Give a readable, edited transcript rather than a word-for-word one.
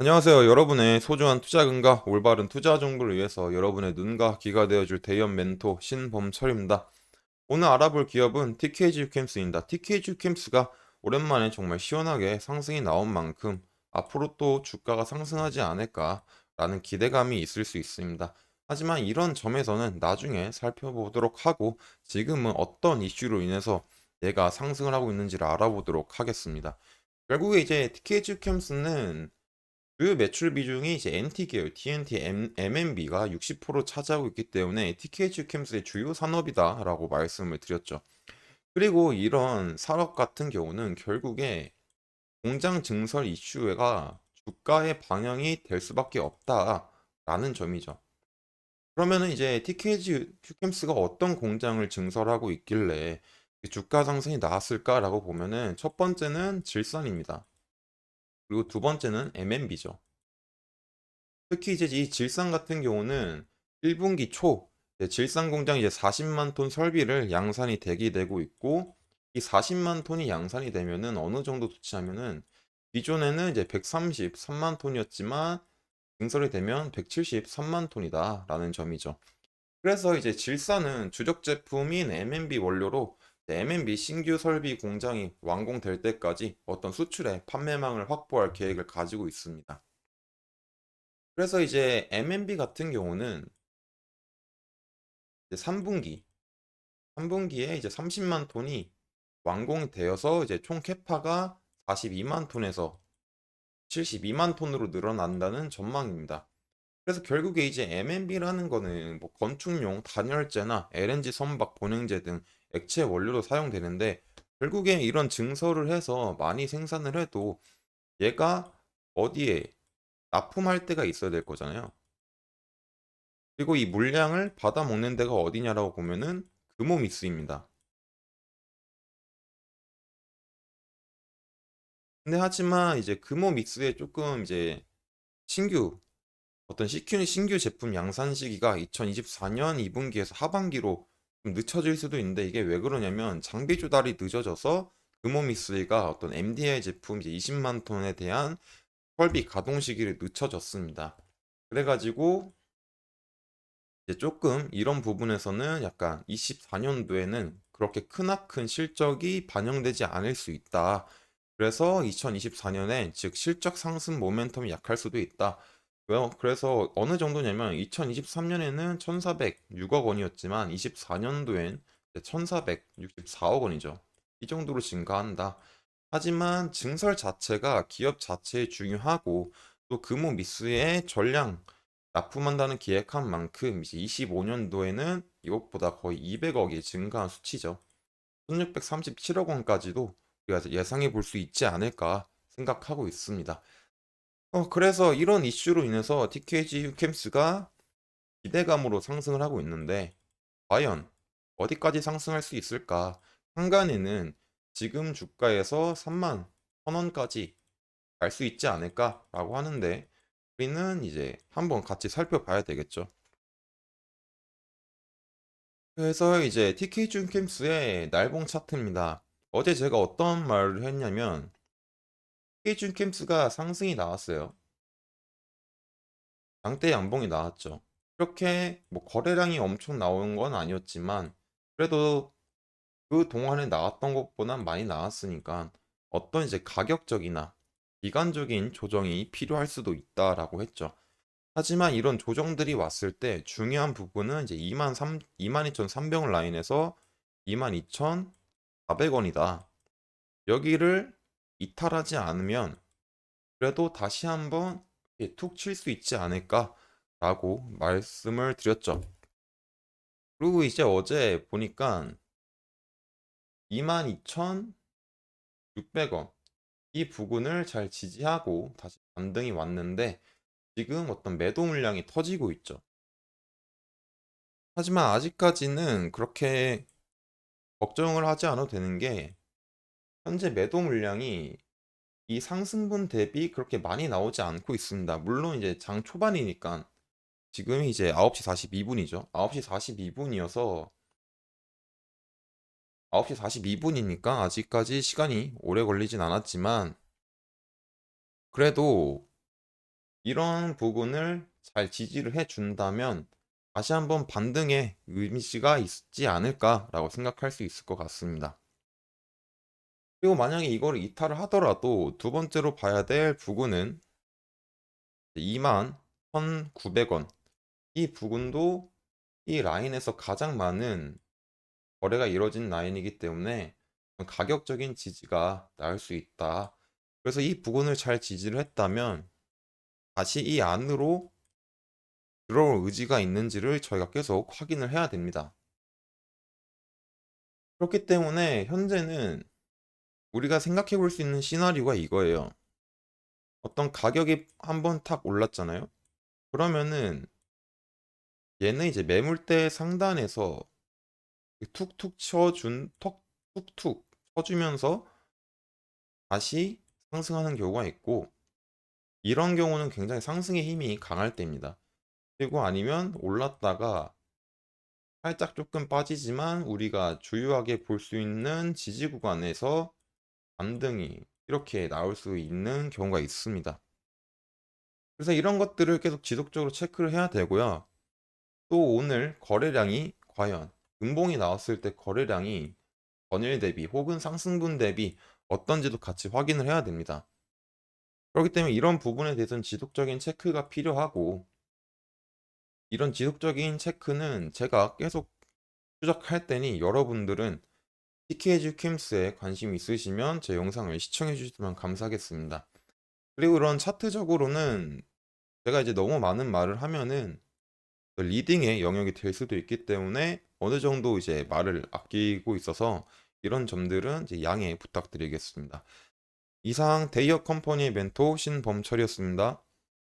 안녕하세요. 여러분의 소중한 투자금과 올바른 투자 정보를 위해서 여러분의 눈과 귀가 되어줄 대연 멘토 신범철입니다. 오늘 알아볼 기업은 TKG 캠스입니다. TKG 캠스가 오랜만에 정말 시원하게 상승이 나온 만큼 앞으로 또 주가가 상승하지 않을까라는 기대감이 있을 수 있습니다. 하지만 이런 점에서는 나중에 살펴보도록 하고 지금은 어떤 이슈로 인해서 얘가 상승을 하고 있는지를 알아보도록 하겠습니다. 결국에 이제 TKG 캠스는 그 매출 비중이 이제 NT 계열, TNT, MNB가 60% 차지하고 있기 때문에 TKG 캠스의 주요 산업이다라고 말씀을 드렸죠. 그리고 이런 산업 같은 경우는 결국에 공장 증설 이슈가 주가에 반영이 될 수밖에 없다라는 점이죠. 그러면은 이제 TKG 캠스가 어떤 공장을 증설하고 있길래 주가 상승이 나왔을까라고 보면은 첫 번째는 질산입니다. 그리고 두 번째는 MNB죠. 특히 이제 이 질산 같은 경우는 1분기 초 질산 공장이 이제 40만 톤 설비를 양산이 대기되고 있고 이 40만 톤이 양산이 되면은 어느 정도 수치하면은 기존에는 이제 133만 톤이었지만 증설이 되면 173만 톤이다라는 점이죠. 그래서 이제 질산은 주력 제품인 MNB 원료로 MNB 신규 설비 공장이 완공될 때까지 어떤 수출의 판매망을 확보할 계획을 가지고 있습니다. 그래서 이제 MNB 같은 경우는 이제 3분기에 이제 30만 톤이 완공되어서 이제 총 캐파가 42만 톤에서 72만 톤으로 늘어난다는 전망입니다. 그래서 결국에 이제 MNB라는 거는 뭐 건축용 단열재나 LNG 선박 본행제 등 액체 원료로 사용되는데 결국에 이런 증설을 해서 많이 생산을 해도 얘가 어디에 납품할 때가 있어야 될 거잖아요. 그리고 이 물량을 받아먹는 데가 어디냐라고 보면은 금호미스입니다. 근데 하지만 이제 금호미스에 조금 이제 신규 어떤 CQ는 신규 제품 양산 시기가 2024년 2분기에서 하반기로 좀 늦춰질 수도 있는데 이게 왜 그러냐면 장비 조달이 늦어져서 금호미스가 어떤 MDI 제품 이제 20만 톤에 대한 설비 가동 시기를 늦춰졌습니다. 그래가지고 이제 조금 이런 부분에서는 약간 24년도에는 그렇게 크나큰 실적이 반영되지 않을 수 있다. 그래서 2024년에 즉 실적 상승 모멘텀이 약할 수도 있다. 왜요? 그래서 어느 정도냐면 2023년에는 1,406억 원이었지만 24년도엔 1,464억 원이죠. 이 정도로 증가한다. 하지만 증설 자체가 기업 자체에 중요하고 또 금호 미스의 전량 납품한다는 기획한 만큼 이제 25년도에는 이것보다 거의 200억이 증가한 수치죠. 1637억 원까지도 우리가 예상해 볼 수 있지 않을까 생각하고 있습니다. 그래서 이런 이슈로 인해서 TKG 휴캠스가 기대감으로 상승을 하고 있는데 과연 어디까지 상승할 수 있을까? 한간에는 지금 주가에서 3만 1,000원까지 갈 수 있지 않을까라고 하는데 우리는 이제 한번 같이 살펴봐야 되겠죠. 그래서 이제 TKG 캠스의 날봉 차트입니다. 어제 제가 어떤 말을 했냐면 TKG 캠스가 상승이 나왔어요. 양대 양봉이 나왔죠. 이렇게 뭐 거래량이 엄청 나온 건 아니었지만 그래도 그 동안에 나왔던 것보다 많이 나왔으니까 어떤 이제 가격적이나 기간적인 조정이 필요할 수도 있다라고 했죠. 하지만 이런 조정들이 왔을 때 중요한 부분은 이제 22,300원 라인에서 22,400원이다. 여기를 이탈하지 않으면 그래도 다시 한번 툭 칠 수 있지 않을까라고 말씀을 드렸죠. 그리고 이제 어제 보니까 22,600원 이 부근을 잘 지지하고 다시 반등이 왔는데 지금 어떤 매도 물량이 터지고 있죠. 하지만 아직까지는 그렇게 걱정을 하지 않아도 되는 게 현재 매도 물량이 이 상승분 대비 그렇게 많이 나오지 않고 있습니다. 물론 이제 장 초반이니까 지금이 이제 9시 42분이죠. 9시 42분이어서 9시 42분이니까 아직까지 시간이 오래 걸리진 않았지만 그래도 이런 부분을 잘 지지를 해 준다면 다시 한번 반등의 의미가 있지 않을까라고 생각할 수 있을 것 같습니다. 그리고 만약에 이거를 이탈을 하더라도 두 번째로 봐야 될 부분은 21,900원. 이 부분도 이 라인에서 가장 많은 거래가 이루어진 라인이기 때문에 가격적인 지지가 나올 수 있다. 그래서 이 부분을 잘 지지를 했다면 다시 이 안으로 들어올 의지가 있는지를 저희가 계속 확인을 해야 됩니다. 그렇기 때문에 현재는 우리가 생각해 볼 수 있는 시나리오가 이거예요. 어떤 가격이 한번 탁 올랐잖아요. 그러면은 얘는 이제 매물대 상단에서 툭툭 쳐준 툭툭 쳐주면서 다시 상승하는 경우가 있고, 이런 경우는 굉장히 상승의 힘이 강할 때입니다. 그리고 아니면 올랐다가 살짝 조금 빠지지만 우리가 주요하게 볼 수 있는 지지 구간에서 반등이 이렇게 나올 수 있는 경우가 있습니다. 그래서 이런 것들을 계속 지속적으로 체크를 해야 되고요. 또 오늘 거래량이 과연 음봉이 나왔을 때 거래량이 전일 대비 혹은 상승분 대비 어떤지도 같이 확인을 해야 됩니다. 그렇기 때문에 이런 부분에 대해서는 지속적인 체크가 필요하고, 이런 지속적인 체크는 제가 계속 추적할 테니 여러분들은 TKG 킴스에 관심 있으시면 제 영상을 시청해 주시면 감사하겠습니다. 그리고 이런 차트적으로는 제가 이제 너무 많은 말을 하면은 리딩의 영역이 될 수도 있기 때문에 어느 정도 이제 말을 아끼고 있어서 이런 점들은 이제 양해 부탁드리겠습니다. 이상 대기업 컴퍼니의 멘토 신범철이었습니다.